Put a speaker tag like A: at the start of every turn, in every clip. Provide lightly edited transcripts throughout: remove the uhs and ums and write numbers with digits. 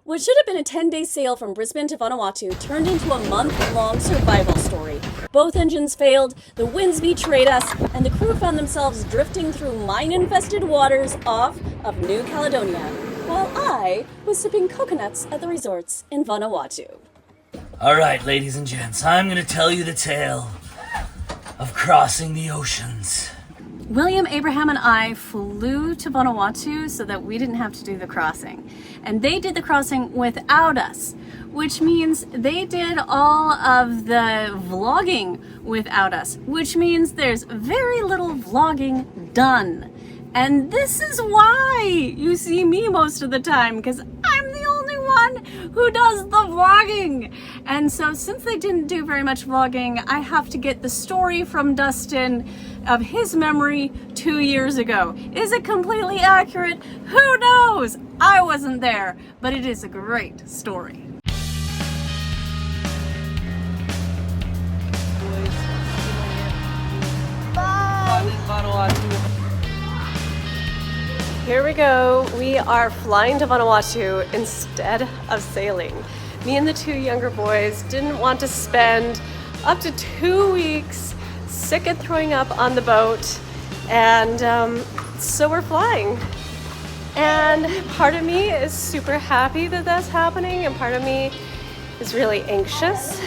A: What should have been a 10-day sail from Brisbane to Vanuatu turned into a month-long survival story. Both engines failed, the winds betrayed us, and the crew found themselves drifting through mine-infested waters off of New Caledonia, while I was sipping coconuts at the resorts in Vanuatu.
B: Alright, ladies and gents, I'm gonna tell you the tale of crossing the oceans.
A: William, Abraham, and I flew to Vanuatu so that we didn't have to do the crossing. And they did the crossing without us, which means they did all of the vlogging without us, which means there's very little vlogging done. And this is why you see me most of the time, because I'm the only one who does the vlogging. And so since they didn't do very much vlogging, I have to get the story from Dustin of his memory 2 years ago. Is it completely accurate? Who knows? I wasn't there, but it is a great story. Here we go. We are flying to Vanuatu instead of sailing. Me and the two younger boys didn't want to spend up to 2 weeks sick and throwing up on the boat, and so we're flying. And part of me is super happy that that's happening, and part of me is really anxious.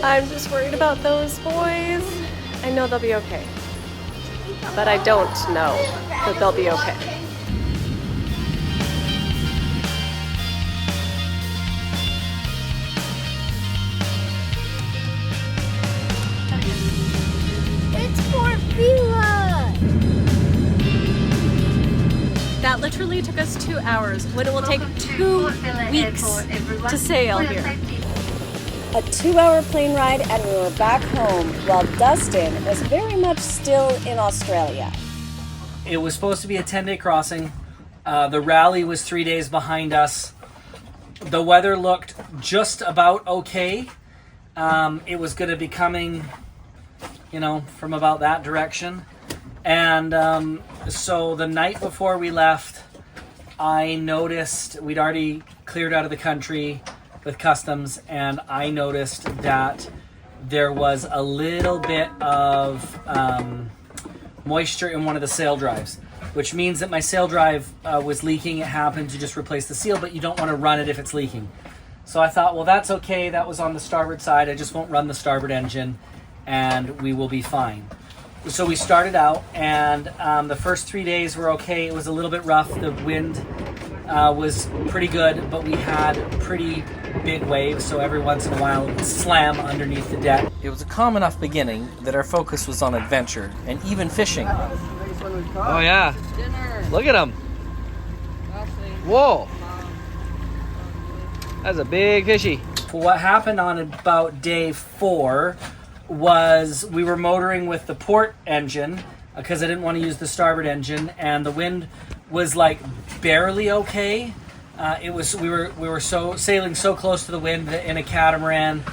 A: I'm just worried about those boys. I know they'll be okay, but I don't know that they'll be okay. That literally took us 2 hours, when it will take 2 weeks to sail here. A 2-hour plane ride and we were back home, while Dustin was very much still in Australia.
B: It was supposed to be a 10-day crossing. The rally was 3 days behind us. The weather looked just about okay. It was going to be coming, from about that direction. And so the night before we left, I noticed we'd already cleared out of the country with customs, and I noticed that there was a little bit of moisture in one of the sail drives, which means that my sail drive was leaking. It happened to just replace the seal, but you don't want to run it if it's leaking. So I thought, well, that's okay. That was on the starboard side. I just won't run the starboard engine, and we will be fine. So we started out, and the first 3 days were okay. It was a little bit rough. The wind was pretty good, but we had pretty big waves, so every once in a while it would slam underneath the deck. It was a calm enough beginning that our focus was on adventure and even fishing. Oh yeah, look at him. Whoa, that's a big fishy. What happened on about day 4 was we were motoring with the port engine because I didn't want to use the starboard engine, and the wind was like barely okay. We were sailing so close to the wind that in a catamaran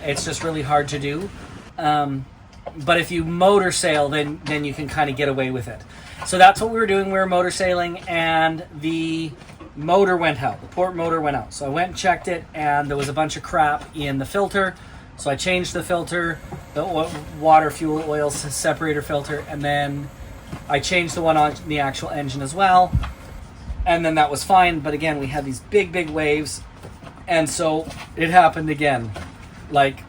B: it's just really hard to do. But if you motor sail, then you can kind of get away with it. So that's what we were doing. We were motor sailing, and the motor went out. The port motor went out. So I went and checked it, and there was a bunch of crap in the filter. So I changed the filter, the water, fuel, oil separator filter, and then I changed the one on the actual engine as well. And then that was fine, but again, we had these big, big waves, and so it happened again, like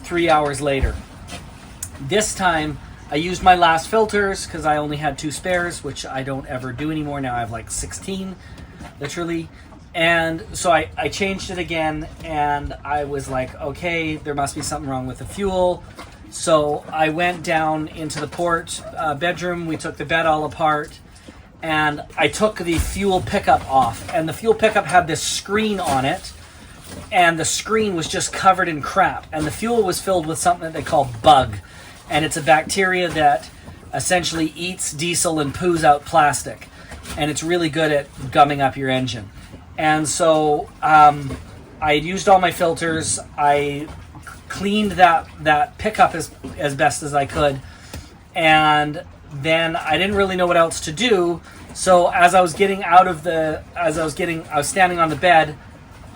B: 3 hours later. This time, I used my last filters because I only had 2 spares, which I don't ever do anymore. Now I have like 16, literally. And so I changed it again, and I was like, okay, there must be something wrong with the fuel. So I went down into the port bedroom. We took the bed all apart, and I took the fuel pickup off. And the fuel pickup had this screen on it, and the screen was just covered in crap. And the fuel was filled with something that they call bug. And it's a bacteria that essentially eats diesel and poos out plastic. And it's really good at gumming up your engine. And so I had used all my filters. I cleaned that pickup as best as I could. And then I didn't really know what else to do. So as I was standing on the bed,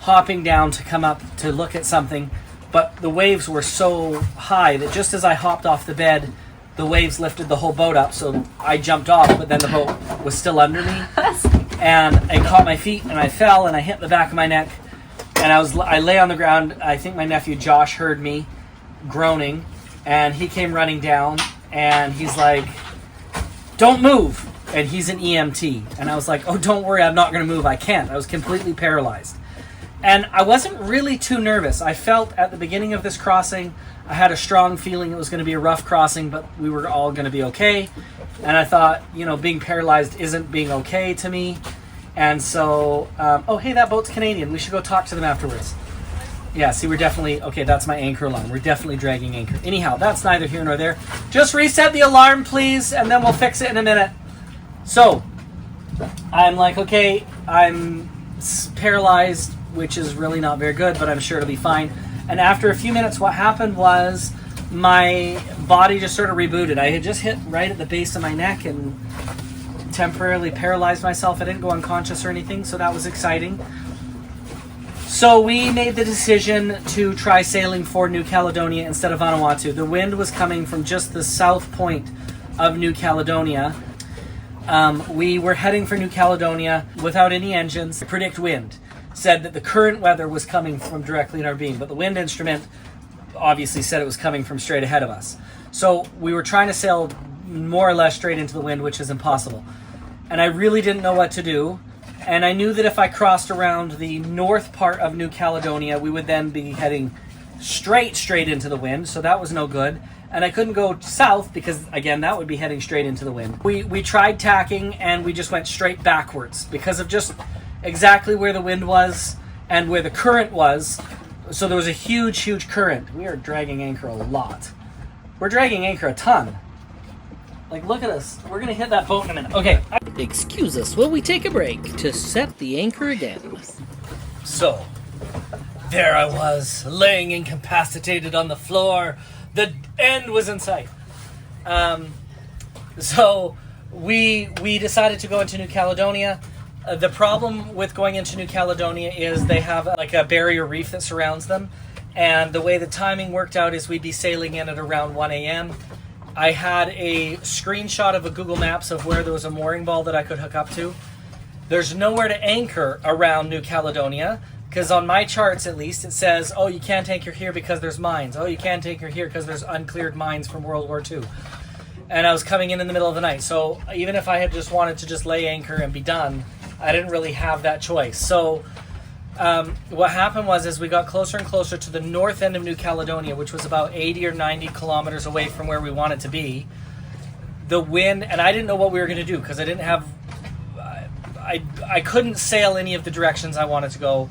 B: hopping down to come up to look at something, but the waves were so high that just as I hopped off the bed, the waves lifted the whole boat up. So I jumped off, but then the boat was still under me, and I caught my feet and I fell and I hit the back of my neck, and I lay on the ground. I think my nephew Josh heard me groaning, and he came running down, and he's like, "Don't move." And he's an EMT. And I was like, "Oh, don't worry, I'm not going to move. I can't." I was completely paralyzed. And I wasn't really too nervous. I felt at the beginning of this crossing, I had a strong feeling it was going to be a rough crossing, but we were all going to be okay. And I thought, being paralyzed isn't being okay to me. And so, oh, hey, that boat's Canadian. We should go talk to them afterwards. Yeah, see, we're definitely, okay, that's my anchor alarm. We're definitely dragging anchor. Anyhow, that's neither here nor there. Just reset the alarm, please, and then we'll fix it in a minute. So, I'm like, okay, I'm paralyzed, which is really not very good, but I'm sure it'll be fine. And after a few minutes, what happened was my body just sort of rebooted. I had just hit right at the base of my neck and temporarily paralyzed myself. I didn't go unconscious or anything, so that was exciting. So we made the decision to try sailing for New Caledonia instead of Vanuatu. The wind was coming from just the south point of New Caledonia. We were heading for New Caledonia without any engines. The Predict Wind said that the current weather was coming from directly in our beam, but the wind instrument obviously said it was coming from straight ahead of us. So we were trying to sail more or less straight into the wind, which is impossible. And I really didn't know what to do. And I knew that if I crossed around the north part of New Caledonia, we would then be heading straight into the wind, so that was no good. And I couldn't go south because, again, that would be heading straight into the wind. We tried tacking, and we just went straight backwards because of just exactly where the wind was and where the current was. So there was a huge current. We are dragging anchor a lot. We're dragging anchor a ton. Like, look at us. We're going to hit that boat in a minute. Okay.
C: Excuse us while we take a break to set the anchor again.
B: So, there I was, laying incapacitated on the floor. The end was in sight. So we decided to go into New Caledonia. The problem with going into New Caledonia is they have like a barrier reef that surrounds them. And the way the timing worked out is we'd be sailing in at around 1 a.m. I had a screenshot of a Google Maps of where there was a mooring ball that I could hook up to. There's nowhere to anchor around New Caledonia, because on my charts at least it says, oh, you can't anchor here because there's mines. Oh, you can't anchor here because there's uncleared mines from World War II. And I was coming in the middle of the night. So even if I had just wanted to just lay anchor and be done, I didn't really have that choice. So what happened was, as we got closer and closer to the north end of New Caledonia, which was about 80 or 90 kilometers away from where we wanted to be, the wind, and I didn't know what we were going to do because I didn't have, I couldn't sail any of the directions I wanted to go.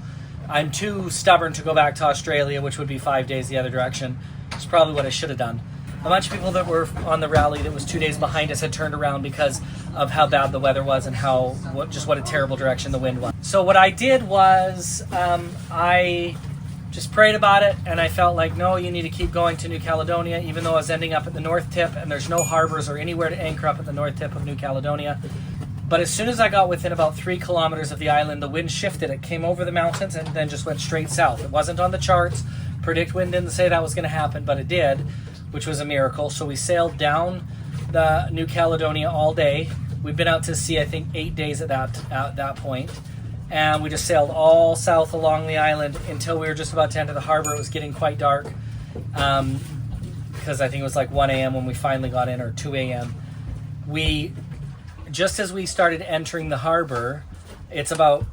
B: I'm too stubborn to go back to Australia, which would be 5 days the other direction. It's probably what I should have done. A bunch of people that were on the rally that was 2 days behind us had turned around because of how bad the weather was and what a terrible direction the wind was. So what I did was I just prayed about it, and I felt like, no, you need to keep going to New Caledonia, even though I was ending up at the north tip, and there's no harbors or anywhere to anchor up at the north tip of New Caledonia. But as soon as I got within about 3 kilometers of the island, the wind shifted. It came over the mountains and then just went straight south. It wasn't on the charts. Predict Wind didn't say that was going to happen, but it did, which was a miracle. So we sailed down the New Caledonia all day. We've been out to sea, I think, 8 days at that point. And we just sailed all south along the island until we were just about to enter the harbor. It was getting quite dark because I think it was like 1 a.m. when we finally got in, or 2 a.m. Just as we started entering the harbor, it's about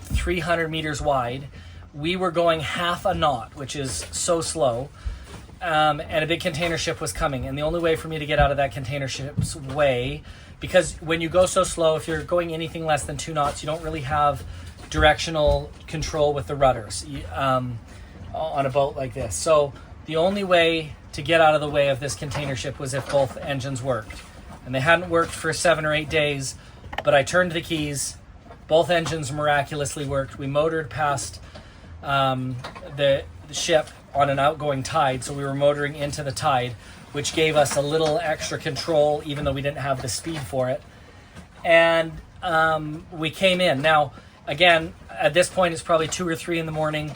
B: 300 meters wide. We were going half a knot, which is so slow. And a big container ship was coming. And the only way for me to get out of that container ship's way, because when you go so slow, if you're going anything less than 2 knots, you don't really have directional control with the rudders on a boat like this. So the only way to get out of the way of this container ship was if both engines worked. And they hadn't worked for 7 or 8 days, but I turned the keys. Both engines miraculously worked. We motored past the ship on an outgoing tide, so we were motoring into the tide, which gave us a little extra control, even though we didn't have the speed for it. And we came in. Now, again, at this point, it's probably 2 or 3 in the morning.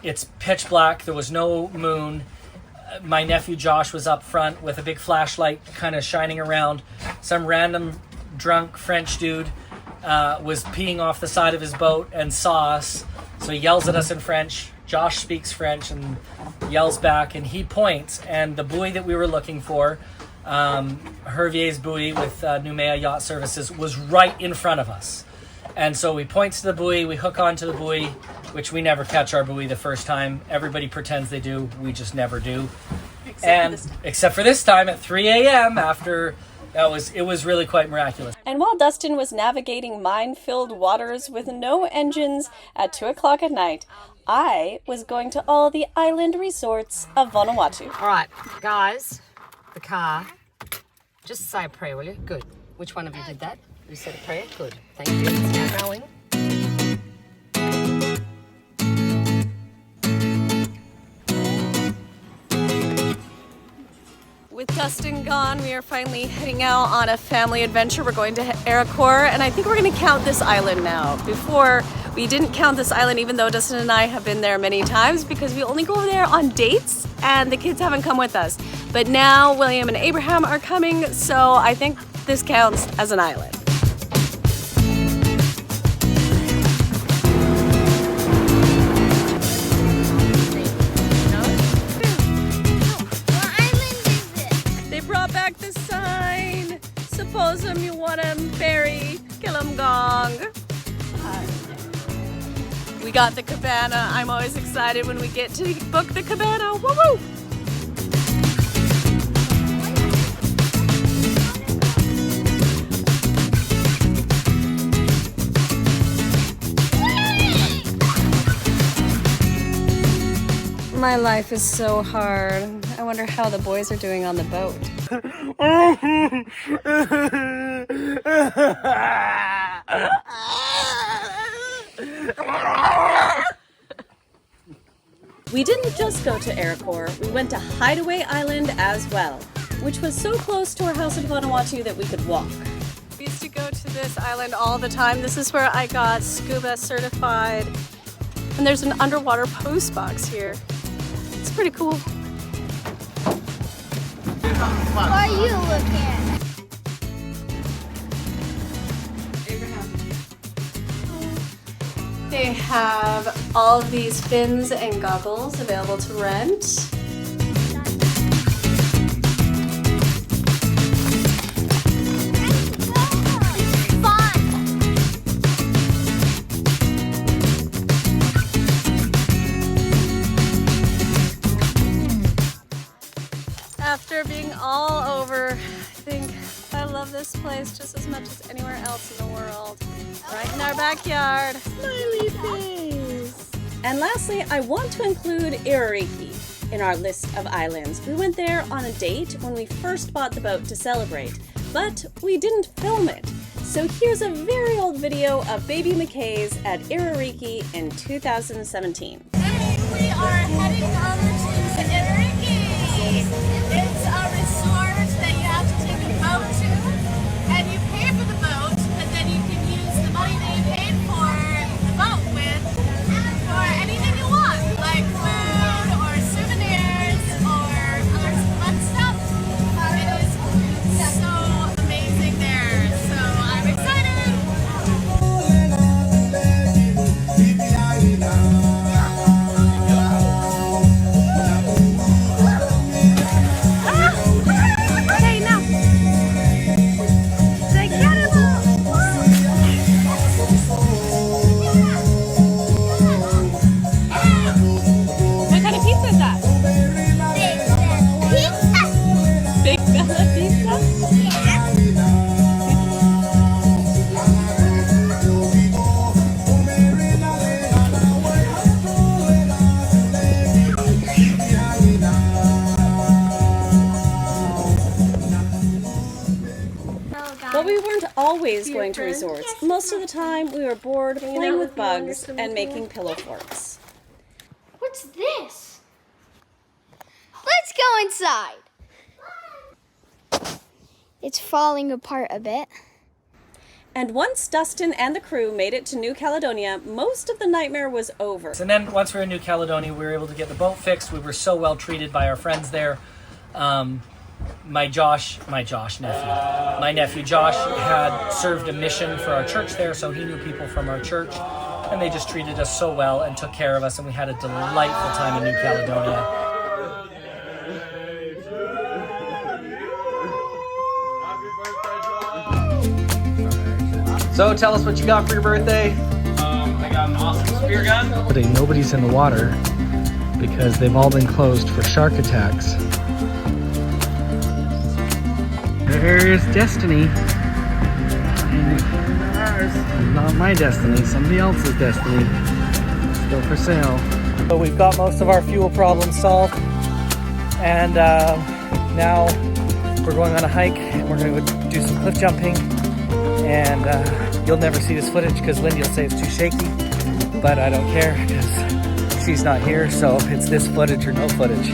B: It's pitch black. There was no moon. My nephew Josh was up front with a big flashlight kind of shining around. Some random drunk French dude was peeing off the side of his boat and saw us. So he yells at us in French. Josh speaks French and yells back, and he points. And the buoy that we were looking for, Hervier's buoy with Noumea Yacht Services, was right in front of us. And so we point to the buoy, we hook onto the buoy, which we never catch our buoy the first time. Everybody pretends they do. We just never do. Except for this time at 3 a.m. after... It was really quite miraculous.
A: And while Dustin was navigating mine-filled waters with no engines at 2 o'clock at night, I was going to all the island resorts of Vanuatu.
D: All right, guys, the car. Just say a prayer, will you? Good. Which one of you did that? You said a prayer? Good. Thank you. It's now going.
A: With Dustin gone, we are finally heading out on a family adventure. We're going to Aracor, and I think we're going to count this island now. Before, we didn't count this island, even though Dustin and I have been there many times, because we only go there on dates, and the kids haven't come with us. But now William and Abraham are coming, so I think this counts as an island. Back the sign. Suppose you want to bury Killamgong. We got the cabana. I'm always excited when we get to book the cabana. Woo woo! My life is so hard. I wonder how the boys are doing on the boat. We didn't just go to Aracor, we went to Hideaway Island as well, which was so close to our house in Vanuatu that we could walk. We used to go to this island all the time. This is where I got scuba certified. And there's an underwater post box here. It's pretty cool.
E: What are you looking at?
A: They have all of these fins and goggles available to rent. After being all over, I think I love this place just as much as anywhere else in the world. Right in our backyard. Smiley face. And lastly, I want to include Irariki in our list of islands. We went there on a date when we first bought the boat to celebrate, but we didn't film it. So here's a very old video of baby McKay's at Irariki in 2017.
E: We are heading over to Irariki. It's a resort that you have to take a boat to, and you pay for the boat, but then you can use the money that you paid for the boat with for anything you want, like food or souvenirs or other fun stuff. It is so amazing there, so I'm excited!
A: But we weren't always going to resorts. Most of the time, we were bored playing with bugs and making pillow forts.
E: What's this? Let's go inside. It's falling apart a bit.
A: And once Dustin and the crew made it to New Caledonia, most of the nightmare was over.
B: And then once we were in New Caledonia, we were able to get the boat fixed. We were so well treated by our friends there. My nephew Josh had served a mission for our church there, so he knew people from our church, and they just treated us so well and took care of us, and we had a delightful time in New Caledonia. So tell us what you got for your birthday.
F: I got an awesome spear gun.
B: Nobody's in the water because they've all been closed for shark attacks. There's Destiny. Not my destiny, somebody else's destiny. Still for sale. So we've got most of our fuel problems solved, and now we're going on a hike and we're going to go do some cliff jumping. And you'll never see this footage because Lindy will say it's too shaky, but I don't care because she's not here, so it's this footage or no footage.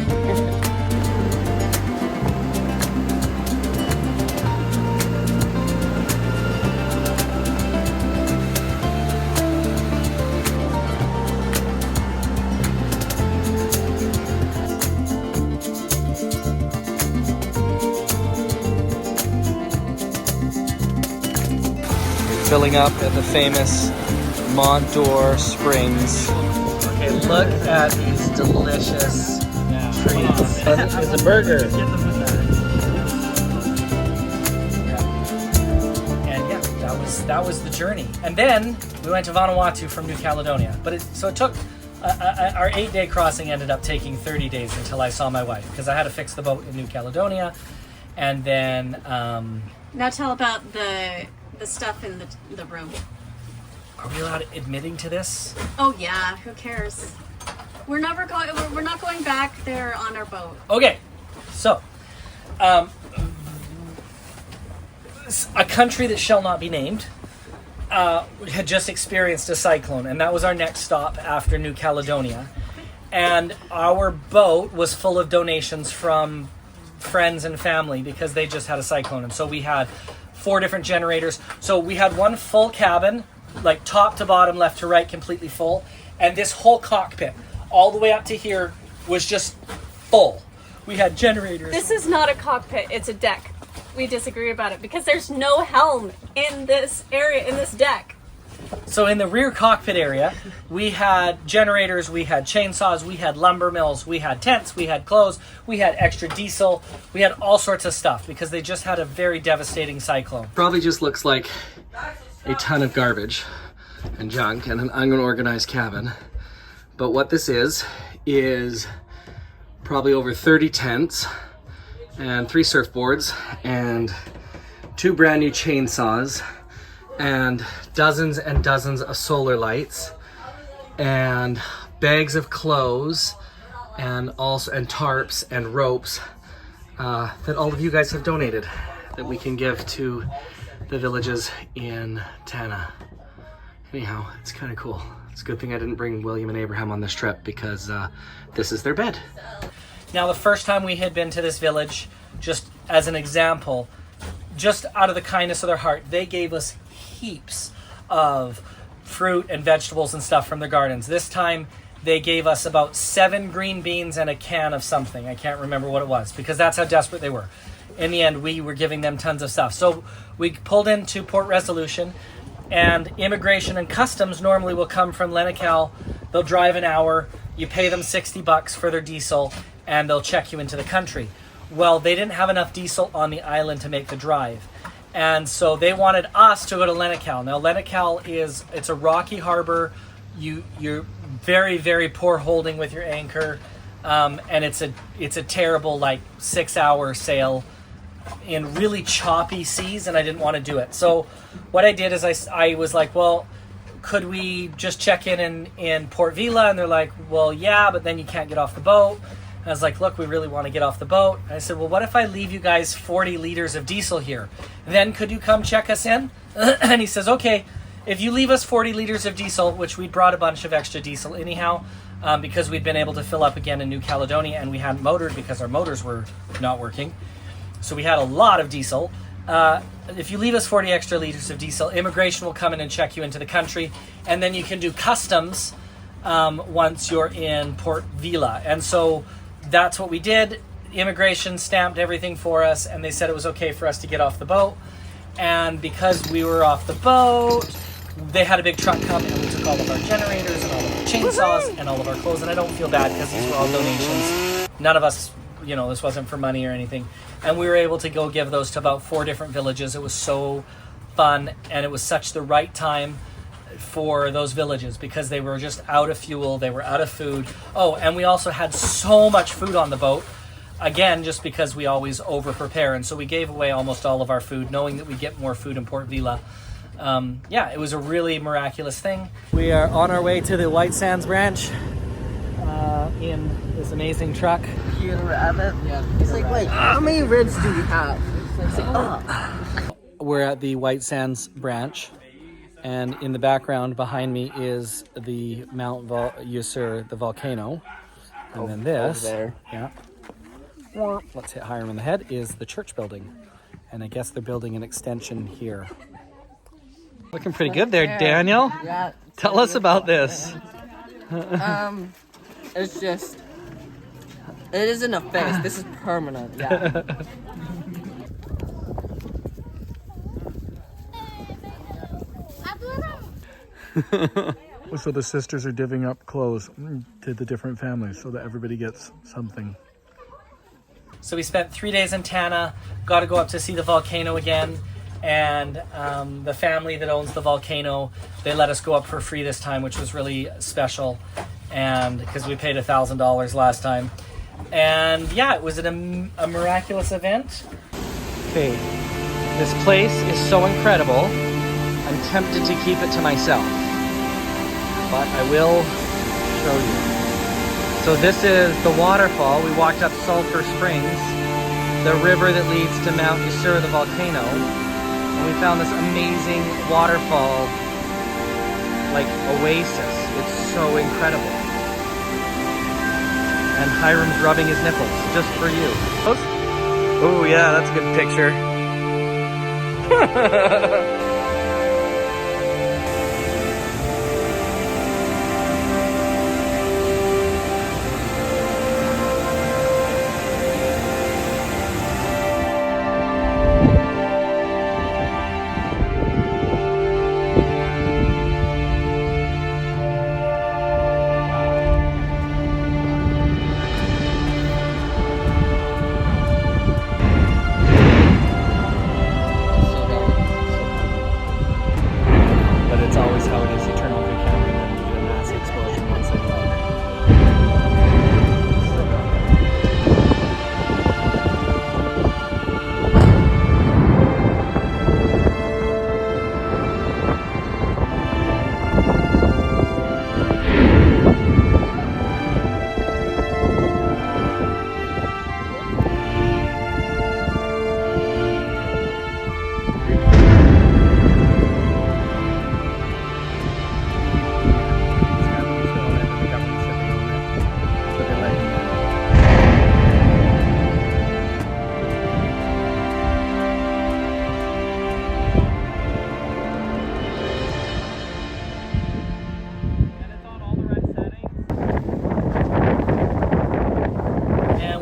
B: Filling up at the famous Mont-d'Or Springs. Okay, look at these delicious treats. It's a burger. And yeah, that was the journey. And then we went to Vanuatu from New Caledonia. So it took our 8-day crossing ended up taking 30 days until I saw my wife, because I had to fix the boat in New Caledonia, and then.
A: Now tell about the stuff in the room.
B: Are we allowed admitting to this?
A: Oh yeah, who cares? We're not going back there on our boat.
B: Okay, so a country that shall not be named had just experienced a cyclone, and that was our next stop after New Caledonia. And our boat was full of donations from friends and family because they just had a cyclone, and so we had 4 different generators. So we had one full cabin, like top to bottom, left to right, completely full. And this whole cockpit, all the way up to here, was just full. We had generators.
A: This is not a cockpit, it's a deck. We disagree about it because there's no helm in this area, in this deck.
B: So in the rear cockpit area, we had generators, we had chainsaws, we had lumber mills, we had tents, we had clothes, we had extra diesel, we had all sorts of stuff because they just had a very devastating cyclone. Probably just looks like a ton of garbage and junk and an unorganized cabin. But what this is probably over 30 tents and 3 surfboards and 2 brand new chainsaws and dozens of solar lights and bags of clothes and tarps and ropes that all of you guys have donated that we can give to the villages in Tana. Anyhow, it's kind of cool. It's a good thing I didn't bring William and Abraham on this trip because this is their bed. Now, the first time we had been to this village, just as an example, just out of the kindness of their heart, they gave us heaps of fruit and vegetables and stuff from their gardens. This time they gave us about 7 green beans and a can of something. I can't remember what it was because that's how desperate they were. In the end, we were giving them tons of stuff. So we pulled into Port Resolution, and Immigration and Customs normally will come from Lenical. They'll drive an hour. You pay them $60 for their diesel, and they'll check you into the country. Well, they didn't have enough diesel on the island to make the drive. And so they wanted us to go to Lenical. Now, Lenical it's a rocky harbor. You're very, very poor holding with your anchor. And it's a terrible, 6-hour sail in really choppy seas, and I didn't want to do it. So what I did is I was like, well, could we just check in Port Vila? And they're like, well, yeah, but then you can't get off the boat. I was like, look, we really want to get off the boat. And I said, well, what if I leave you guys 40 liters of diesel here? Then could you come check us in? And he says, okay, if you leave us 40 liters of diesel, which we brought a bunch of extra diesel anyhow, because we'd been able to fill up again in New Caledonia, and we hadn't motored because our motors were not working. So we had a lot of diesel. if you leave us 40 extra liters of diesel, immigration will come in and check you into the country, and then you can do customs once you're in Port Vila. And so that's what we did. Immigration stamped everything for us, and they said it was okay for us to get off the boat. And because we were off the boat, they had a big truck come, and we took all of our generators and all of our chainsaws and all of our clothes. And I don't feel bad because these were all donations. None of us, you know, this wasn't for money or anything. And we were able to go give those to about 4 different villages. It was so fun, and it was such the right time for those villages because they were just out of fuel, they were out of food. Oh, and we also had so much food on the boat, again, just because we always over prepare. And so we gave away almost all of our food, knowing that we get more food in Port Vila. Yeah, it was a really miraculous thing. We are on our way to the White Sands branch in this amazing truck.
G: Peter Rabbit. Yeah. He's like, wait, how many ribs do you have? It's like, oh.
B: We're at the White Sands branch, and in the background behind me is the Mount Yusur, the volcano. And then this,
G: over there.
B: Yeah. Let's hit higher in the head, is the church building. And I guess they're building an extension here. Looking pretty good there, Daniel.
G: Yeah.
B: Tell us about this.
G: It's just, it isn't a fix. This is permanent. Yeah.
H: So the sisters are divvying up clothes to the different families so that everybody gets something.
B: So we spent 3 days in Tana, got to go up to see the volcano again, and the family that owns the volcano, they let us go up for free this time, which was really special, and because we paid $1,000 last time. And yeah, it was a miraculous event. Okay, this place is so incredible, I'm tempted to keep it to myself, but I will show you. So this is the waterfall. We walked up Sulphur Springs, the river that leads to Mount Yusur, the volcano. And we found this amazing waterfall, like oasis. It's so incredible. And Hiram's rubbing his nipples, just for you. Oh yeah, that's a good picture.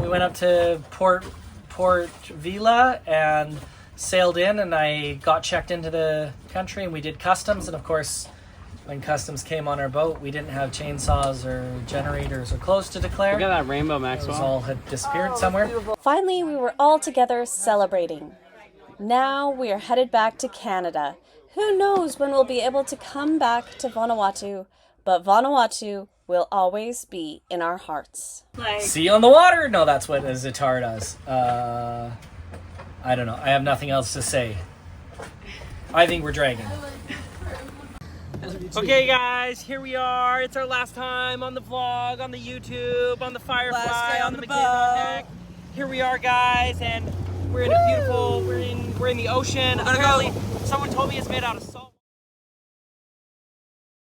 B: Went up to Port Vila and sailed in, and I got checked into the country, and we did customs. And of course, when customs came on our boat, we didn't have chainsaws or generators or clothes to declare.
F: Look at that rainbow, Maxwell.
B: Those all had disappeared somewhere.
A: Finally, we were all together celebrating. Now we are headed back to Canada. Who knows when we'll be able to come back to Vanuatu, but Vanuatu will always be in our hearts.
B: See you on the water? No, that's what a Zitar does. I don't know. I have nothing else to say. I think we're dragging. Okay, guys, here we are. It's our last time on the vlog, on the YouTube, on the Firefly, on the McKinnon deck. Here we are, guys, and we're in a beautiful. We're in the ocean. Apparently, someone told me it's made out of salt.